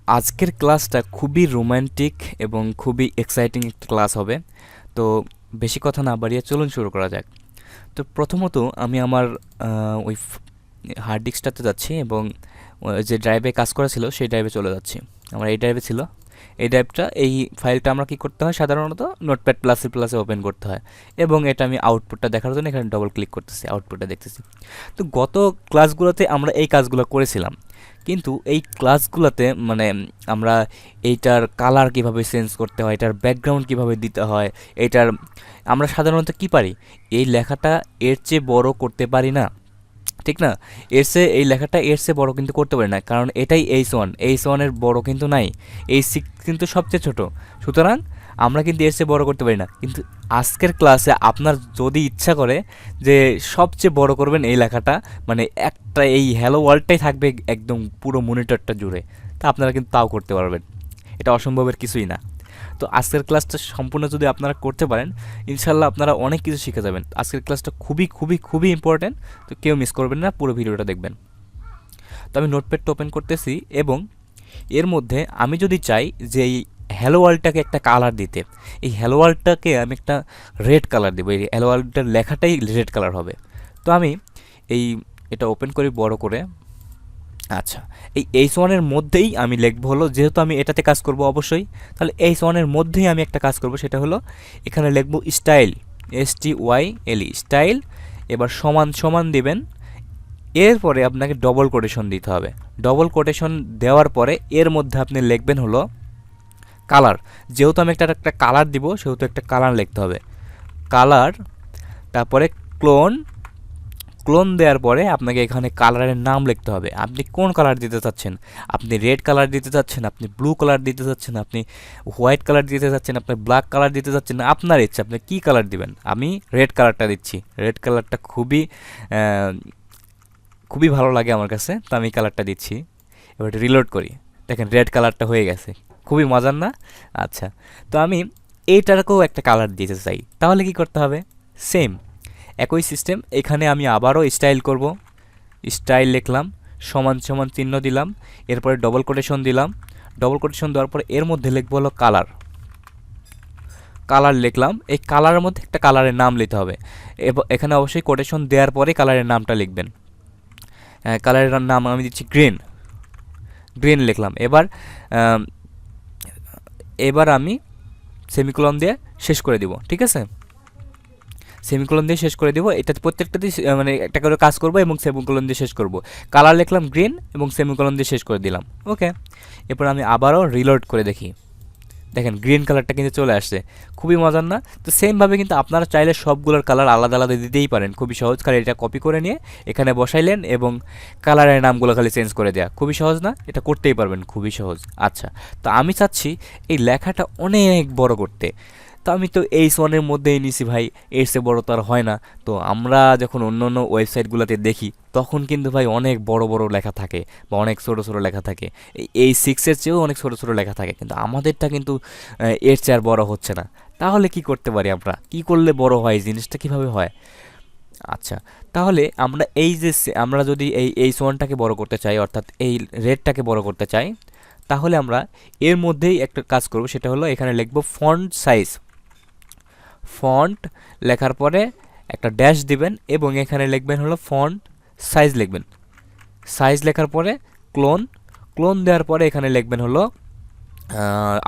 আজকের ক্লাসটা খুবই রোমান্টিক এবং খুবই এক্সাইটিং একটা ক্লাস হবে। তো বেশি কথা না বাড়িয়ে চলুন শুরু করা যাক। তো প্রথমত আমি আমার ওই হার্ড ডিস্কটাতে যাচ্ছি এবং যে ড্রাইভে কাজ করা ছিল সেই ড্রাইভে চলে যাচ্ছি। আমার এই ড্রাইভে ছিল, এই ড্রাইভটা, এই ফাইলটা আমরা কী করতে হয় সাধারণত নোটপ্যাড প্লাসে প্লাসে ওপেন করতে হয় এবং এটা আমি আউটপুটটা দেখার জন্য এখানে ডবল ক্লিক করতেছি, আউটপুটটা দেখতেছি। তো গত ক্লাসগুলোতে আমরা এই কাজগুলো করেছিলাম, কিন্তু এই ক্লাসগুলোতে মানে আমরা এইটার কালার কিভাবে চেঞ্জ করতে হয়, এটার ব্যাকগ্রাউন্ড কিভাবে দিতে হয়, এইটার আমরা সাধারণত কি পারি, এই লেখাটা এর চেয়ে বড় করতে পারি না, ঠিক না? এই লেখাটা এর চেয়ে বড় কিন্তু করতে পারি না, কারণ এটাই এইচ ওয়ানের বড় কিন্তু নাই, H6 কিন্তু সবচেয়ে ছোট। সুতরাং আমরা কিন্তু এর চেয়ে বড় করতে পারি না। কিন্তু আজকের ক্লাসে আপনার যদি ইচ্ছা করে যে সবচেয়ে বড় করবেন এই লেখাটা, মানে একটা এই হ্যালো ওয়ার্ল্ডটাই থাকবে একদম পুরো মনিটরটা জুড়ে, তা আপনারা কিন্তু তাও করতে পারবেন। এটা অসম্ভবের কিছুই না। তো আজকের ক্লাসটা সম্পূর্ণ যদি আপনারা করতে পারেন, ইনশাল্লাহ আপনারা অনেক কিছু শিখে যাবেন। আজকের ক্লাসটা খুবই খুবই খুবই ইম্পর্ট্যান্ট, তো কেউ মিস করবেন না, পুরো ভিডিওটা দেখবেন। তো আমি নোটপ্যাডটা ওপেন করতেছি এবং এর মধ্যে আমি যদি চাই যে এই হ্যালো ওয়ার্ল্ডটাকে একটা কালার দিতে, এই হ্যালো ওয়ার্ল্ডটাকে আমি একটা রেড কালার দেবো, এই হ্যালো ওয়ার্ল্ডটার লেখাটাই রেড কালার হবে। তো আমি এই এটা ওপেন করি বড় করে। আচ্ছা, এই H1-এর মধ্যেই আমি লিখবো হলো, যেহেতু আমি এটাতে কাজ করব অবশ্যই, তাহলে H1-এর মধ্যেই আমি একটা কাজ করব, সেটা হলো এখানে লিখবো স্টাইল, STYLE স্টাইল। এবার সমান সমান দিবেন, এরপরে আপনাকে ডবল কোটেশন দিতে হবে। ডবল কোটেশন দেওয়ার পরে এর মধ্যে আপনি লিখবেন হলো কালার। যেহেতু আমি একটা কালার দিব, সেহেতু একটা কালার লিখতে হবে, কালার। তারপরে ক্লোন, ক্লোন দেওয়ার পরে আপনাকে এখানে কালারের নাম লিখতে হবে। আপনি কোন কালার দিতে চাচ্ছেন, আপনি রেড কালার দিতে চাচ্ছেন, আপনি ব্লু কালার দিতে চাচ্ছেন, আপনি হোয়াইট কালার দিতে চাচ্ছেন, আপনি ব্ল্যাক কালার দিতে চাচ্ছেন, আপনার ইচ্ছা আপনি কী কালার দিবেন। আমি রেড কালারটা দিচ্ছি, রেড কালারটা খুবই ভালো লাগে আমার কাছে, তো আমি কালারটা দিচ্ছি। এবার রিলোড করি, দেখেন রেড কালারটা হয়ে গেছে, খুবই মজার না? আচ্ছা, তো আমি এইটাকেও একটা কালার দিতে চাই, তাহলে কি করতে হবে? সেম একই সিস্টেম, এখানে আমি আবারও স্টাইল করব, স্টাইল লিখলাম, সমান সমান চিহ্ন দিলাম, এরপরে ডবল কোটেশন দিলাম। ডবল কোটেশন দেওয়ার পরে এর মধ্যে লিখবো হলো কালার, কালার লিখলাম। এই কালারের মধ্যে একটা কালারের নাম নিতে হবে, এখানে অবশ্যই কোটেশন দেওয়ার পরে কালারের নামটা লিখবেন। কালারের নাম আমি দিচ্ছি গ্রিন, গ্রিন লিখলাম। এবার আমি সেমিকোলন দিয়ে শেষ করে দিব, ঠিক আছে? সেমিকোলন দিয়ে শেষ করে দেবো, এটা প্রত্যেকটা দিয়ে মানে একটা করে কাজ করবো এবং সেমিকোলন দিয়ে শেষ করব। কালার লিখলাম গ্রিন এবং সেমিকোলন দিয়ে শেষ করে দিলাম, ওকে। এরপর আমি আবারও রিলোড করে দেখি, দেখেন গ্রিন কালারটা কিন্তু চলে আসছে, খুবই মজার না? তো সেমভাবে কিন্তু আপনারা চাইলে সবগুলোর কালার আলাদা আলাদা দিতেই পারেন, খুবই সহজ। খালি এটা কপি করে নিয়ে এখানে বসাইলেন এবং কালারের নামগুলো খালি চেঞ্জ করে দেওয়া, খুবই সহজ না? এটা করতেই পারবেন, খুবই সহজ। আচ্ছা, তো আমি চাচ্ছি এই লেখাটা অনেক বড় করতে, তো আমি তো H1-এর মধ্যেই নিছি ভাই, এর চেয়ে বড় তো আর হয় না। তো আমরা যখন অন্য অন্য ওয়েবসাইটগুলোতে দেখি, তখন কিন্তু ভাই অনেক বড় বড় লেখা থাকে বা অনেক ছোট ছোট লেখা থাকে, এই সিক্সের চেয়েও অনেক ছোট ছোট লেখা থাকে, কিন্তু আমাদেরটা কিন্তু এর চেয়ে আর বড় হচ্ছে না। তাহলে কি করতে পারি আমরা, কি করলে বড় হয়, জিনিসটা কিভাবে হয়? আচ্ছা, তাহলে আমরা আমরা যদি এই H1-টাকে বড় করতে চাই, অর্থাৎ এই রেডটাকে বড় করতে চাই, তাহলে আমরা এর মধ্যেই একটা কাজ করব, সেটা হলো এখানে লিখব ফন্ট সাইজ। ফন্ট লেখার পরে একটা ড্যাশ দিবেন এবং এখানে লিখবেন হলো ফন্ট সাইজ লিখবেন। সাইজ লেখার পরে ক্লোন, ক্লোন দেওয়ার পরে এখানে লিখবেন হলো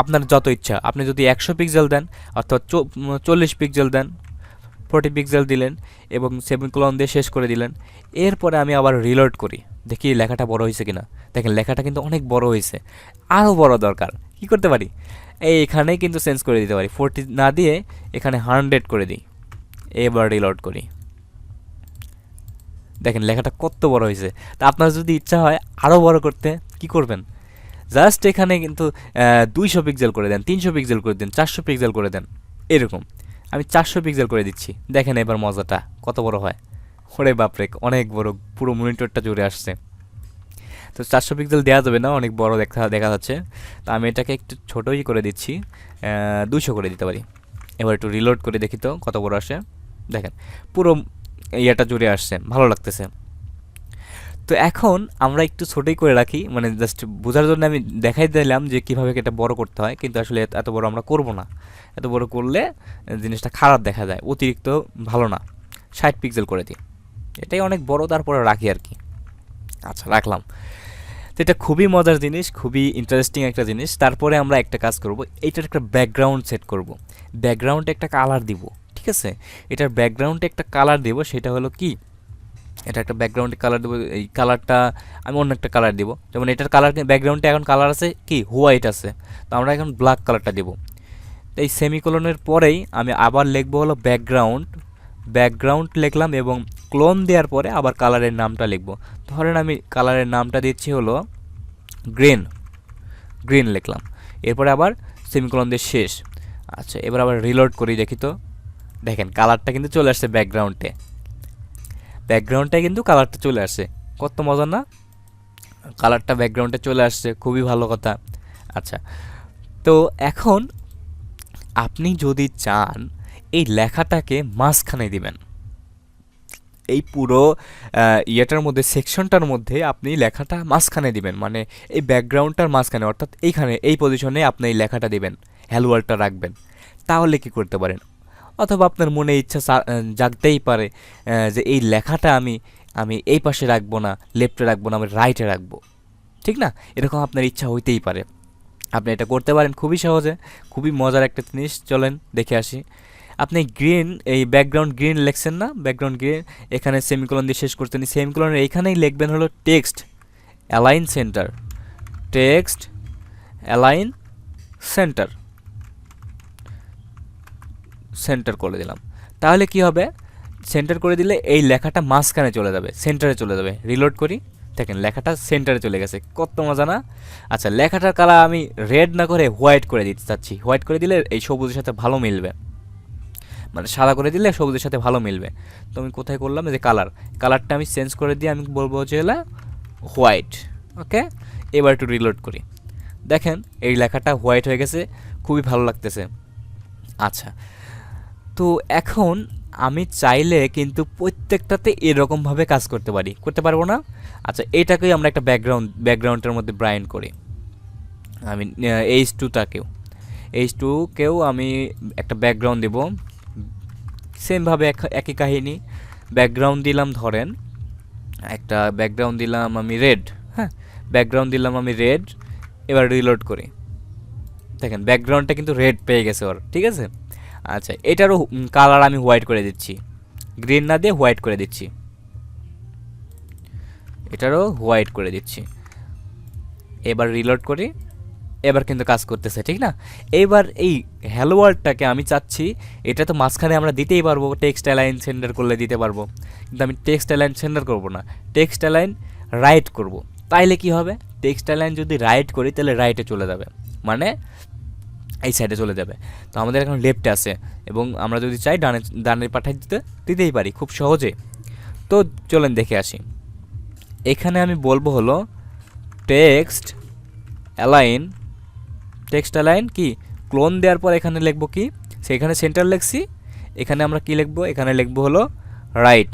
আপনার যত ইচ্ছা। আপনি যদি 100 পিক্সেল দেন, অর্থাৎ 40 পিক্সেল দেন, 40 পিক্সেল দিলেন এবং সেমিকোলন দিয়ে শেষ করে দিলেন। এরপরে আমি আবার রিলোড করি, দেখি লেখাটা বড় হয়েছে কিনা। দেখেন লেখাটা কিন্তু অনেক বড় হয়েছে, আরও বড় দরকার। কি করতে পারি, এইখানেই কিন্তু চেঞ্জ করে দিতে পারি, 40 না দিয়ে এখানে 100 করে দিই। এবার রিলোড করি, দেখেন লেখাটা কত বড় হয়েছে। তা আপনার যদি ইচ্ছা হয় আরও বড় করতে, কি করবেন? জাস্ট এখানে কিন্তু 200 পিক্সেল করে দেন, 300 পিক্সেল করে দেন, 400 পিক্সেল করে দেন, এরকম। আমি 400 পিক্সেল করে দিচ্ছি, দেখেন এবার মজাটা কত বড় হয়। ওরে বাপরে, অনেক বড়, পুরো মনিটরটা জুড়ে আসছে। তো 400 পিক্সেল দেওয়া যাবে না, অনেক বড় দেখা দেখা যাচ্ছে। তো আমি এটাকে একটু ছোটোই করে দিচ্ছি, 200 করে দিতে পারি। এবার একটু রিলোড করে দেখি তো কত বড় আসে। দেখেন পুরো ইয়েটা জুড়ে আসছে, ভালো লাগতেছে। তো এখন আমরা একটু ছোটই করে রাখি, মানে জাস্ট বোঝার জন্য আমি দেখাই দিলাম যে কীভাবে এটা বড় করতে হয়, কিন্তু আসলে এত বড় আমরা করব না। এত বড় করলে জিনিসটা খারাপ দেখা যায়, অতিরিক্ত ভালো না। 60 পিক্সেল করে দিই, এটাই অনেক বড়, তারপরে রাখি আর কি। আচ্ছা, রাখলাম। তো এটা খুবই মজার জিনিস, খুবই ইন্টারেস্টিং একটা জিনিস। তারপরে আমরা একটা কাজ করব, এইটার একটা ব্যাকগ্রাউন্ড সেট করব, ব্যাকগ্রাউন্ডে একটা কালার দিব, ঠিক আছে? এটার ব্যাকগ্রাউন্ডে একটা কালার দেব, সেটা হলো কি, এটা একটা ব্যাকগ্রাউন্ডে কালার দেবো। এই কালারটা আমি অন্য একটা কালার দিব, যেমন এটার কালার ব্যাকগ্রাউন্ডে এখন কালার আছে কি হোয়াইট আছে, তো আমরা এখন ব্ল্যাক কালারটা দেবো। তো এই সেমিকোলনের পরেই আমি আবার লিখবো হলো ব্যাকগ্রাউন্ড, ব্যাকগ্রাউন্ড লিখলাম এবং ক্লোন দেওয়ার পরে আবার কালারের নামটা লিখবো। ধরেন আমি কালারের নামটা দিচ্ছি হলো গ্রিন, গ্রিন লিখলাম, এরপরে আবার সেমিকোলন দিয়ে শেষ। আচ্ছা, এবার আবার রিলোড করি, দেখি তো। দেখেন কালারটা কিন্তু চলে আসছে ব্যাকগ্রাউন্ডে, ব্যাকগ্রাউন্ডটায় কিন্তু কালারটা চলে আসছে। কত মজা না, কালারটা ব্যাকগ্রাউন্ডে চলে আসছে, খুবই ভালো কথা। আচ্ছা, তো এখন আপনি যদি চান এই লেখাটাকে মাঝখানে দিবেন, এই পুরো ইয়েটার মধ্যে, সেকশনটার মধ্যে আপনি লেখাটা মাঝখানে দিবেন, মানে এই ব্যাকগ্রাউন্ডটার মাঝখানে, অর্থাৎ এইখানে এই পজিশনে আপনি এই লেখাটা দিবেন, হ্যালো ওয়ার্ল্ডটা রাখবেন। তাহলে কি করতে পারেন, অথবা আপনার মনে ইচ্ছা জাগতেই পারে যে এই লেখাটা আমি আমি এই পাশে রাখবো না, লেফটে রাখবো না, আমি রাইটে রাখবো, ঠিক না? এরকম আপনার ইচ্ছা হইতেই পারে, আপনি এটা করতে পারেন খুবই সহজে, খুবই মজার একটা জিনিস। চলেন দেখে আসি। আপনি গ্রিন, এই ব্যাকগ্রাউন্ড গ্রিন লিখছেন না, ব্যাকগ্রাউন্ড গ্রিন, এখানে সেমিকোলন দিয়ে শেষ করতেন, সেমিকোলনের এইখানেই লিখবেন হলো text align centre, text align centre, centre করে দিলাম। তাহলে কি হবে, সেন্টার করে দিলে এই লেখাটা মাঝখানে চলে যাবে, সেন্টারে চলে যাবে। রিলোড করি, দেখেন লেখাটা সেন্টারে চলে গেছে, কত মজা না? আচ্ছা, লেখাটার কালার আমি রেড না করে হোয়াইট করে দিতে চাচ্ছি, হোয়াইট করে দিলে এই সবুজের সাথে ভালো মিলবে, মানে সাদা করে দিলে সবুজের সাথে ভালো মিলবে। তো আমি কোথায় করলাম, যে কালার, কালারটা আমি চেঞ্জ করে দিয়ে আমি বলবো যে হলো হোয়াইট। ওকে, এবার একটু রিলোড করি, দেখেন এই লেখাটা হোয়াইট হয়ে গেছে, খুবই ভালো লাগতেছে। আচ্ছা, তো এখন আমি চাইলে কিন্তু প্রত্যেকটাতে এরকমভাবে কাজ করতে পারি, করতে পারবো না? আচ্ছা, এটাকেই আমরা একটা ব্যাকগ্রাউন্ডের মধ্যে ব্রাইন করি। আমি H2কেও আমি একটা ব্যাকগ্রাউন্ড দেব, সেমভাবে একই কাহিনী, ব্যাকগ্রাউন্ড দিলাম, ধরেন একটা ব্যাকগ্রাউন্ড দিলাম আমি রেড, হ্যাঁ, ব্যাকগ্রাউন্ড দিলাম আমি রেড। এবার রিলোড করি, দেখেন ব্যাকগ্রাউন্ডটা কিন্তু রেড পেয়ে গেছে ওর, ঠিক আছে? আচ্ছা, এটারও কালার আমি হোয়াইট করে দিচ্ছি, গ্রিন না দিয়ে হোয়াইট করে দিচ্ছি, এটারও হোয়াইট করে দিচ্ছি। এবার রিলোড করি, এবার কিন্তু কাজ করতেছে, ঠিক না? এইবার এই হ্যালো ওয়ার্ল্ডটাকে আমি চাচ্ছি, এটা তো মাঝখানে আমরা দিতেই পারবো, টেক্সট অ্যালাইন সেন্টার করলে দিতে পারবো, কিন্তু আমি টেক্সট অ্যালাইন সেন্টার করবো না, টেক্সট অ্যালাইন রাইট করব। তাইলে কি হবে, টেক্সট অ্যালাইন যদি রাইট করি তাহলে রাইটে চলে যাবে, মানে এই সাইডে চলে যাবে। তো আমাদের এখন লেফটে আছে, এবং আমরা যদি চাই ডানে ডানে পাঠাই দিতেই পারি খুব সহজে। তো চলেন দেখে আসি। এখানে আমি বলবো হলো টেক্সট অ্যালাইন, টেক্সট অ্যালাইন কি ক্লোন দেওয়ার পর এখানে লিখবো কি, সেখানে সেন্টার লিখছি, এখানে আমরা কি লিখবো, এখানে লিখবো হলো রাইট,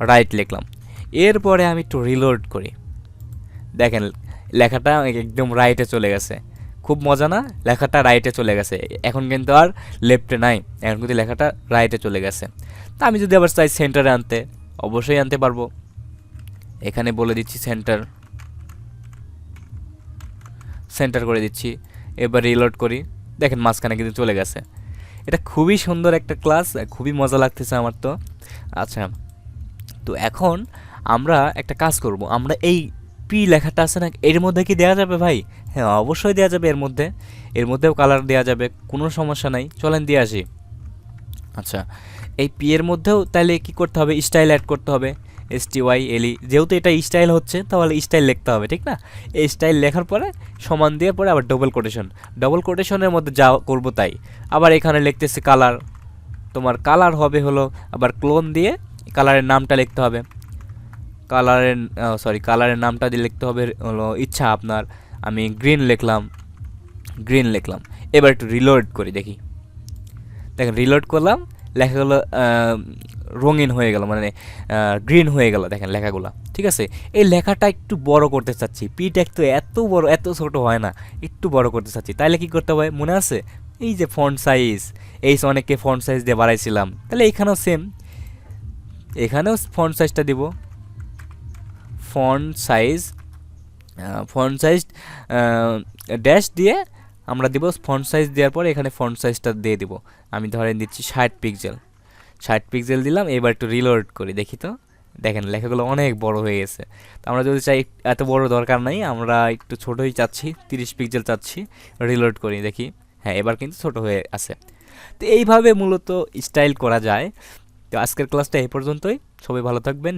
রাইট লিখলাম। এরপরে আমি একটু রিলোড করি, দেখেন লেখাটা একদম রাইটে চলে গেছে, খুব মজা না? লেখাটা রাইটে চলে গেছে, এখন কিন্তু আর লেফটে নাই, এখন কিন্তু লেখাটা রাইটে চলে গেছে। তা আমি যদি আবার চাই সেন্টারে আনতে, অবশ্যই আনতে পারবো। এখানে বলে দিচ্ছি সেন্টার, সেন্টার করে দিচ্ছি। এবার রিলোড করি, দেখেন মাঝখানে কিন্তু চলে গেছে। এটা খুবই সুন্দর একটা ক্লাস, খুবই মজা লাগতেছে আমার তো। আচ্ছা, তো এখন আমরা একটা কাজ করব, আমরা এই পি লেখাটা আছে না, এর মধ্যে কি দেওয়া যাবে ভাই? হ্যাঁ, অবশ্যই দেওয়া যাবে, এর মধ্যেও কালার দেওয়া যাবে, কোনো সমস্যা নাই, চলেন দিয়ে আসি। আচ্ছা, এই পি এর মধ্যেও তাহলে কি করতে হবে, স্টাইল অ্যাড করতে হবে, STYLE, যেহেতু এটা স্টাইল হচ্ছে তাহলে স্টাইল লিখতে হবে, ঠিক না? এই স্টাইল লেখার পরে সমান দিয়ে পরে আবার ডবল কোটেশন, ডবল কোটেশনের মধ্যে যা করব তাই। আবার এখানে লিখতেছি কালার, তোমার কালার হবে হলো আবার ক্লোন দিয়ে কালারের নামটা লিখতে হবে, কালারের নামটা দিয়ে লিখতে হবে হলো ইচ্ছা আপনার। আমি গ্রিন লিখলাম, গ্রিন লিখলাম। এবার একটু রিলোড করি, দেখি, দেখেন রিলোড করলাম, লেখাগুলো রঙিন হয়ে গেল, মানে গ্রিন হয়ে গেল, দেখেন লেখাগুলো। ঠিক আছে, এই লেখাটা একটু বড় করতে চাচ্ছি, টেক্সট তো এত বড় এত ছোট হয় না, একটু বড় করতে চাচ্ছি, তাইলে কি করতে হবে মনে আছে? এই যে ফন্ট সাইজ, এই যে অনেককে ফন্ট সাইজ দিয়ে বাড়াইছিলাম, তাহলে এখানেও সেম, এখানেও ফন্ট সাইজটা দিব, font size, font size dash দিয়ে আমরা দিব ফন্ট সাইজ দেওয়ার পরে এখানে ফন্ট সাইজটা দিয়ে দিব, আমি ধরেন দিচ্ছি 60 পিক্সেল, 60 পিক্সেল দিলাম। এবার একটু রিলোড করি, দেখি তো, দেখেন লেখাগুলো অনেক বড় হয়ে গেছে। তো আমরা যদি চাই এত বড় দরকার নাই, আমরা একটু ছোটোই চাচ্ছি, 30 পিক্সেল চাচ্ছি, রিলোড করি দেখি, হ্যাঁ এবার কিন্তু ছোট হয়ে আছে। তো এইভাবে মূলত স্টাইল করা যায়। তো আজকের ক্লাসটা এই পর্যন্তই, সবাই ভালো থাকবেন।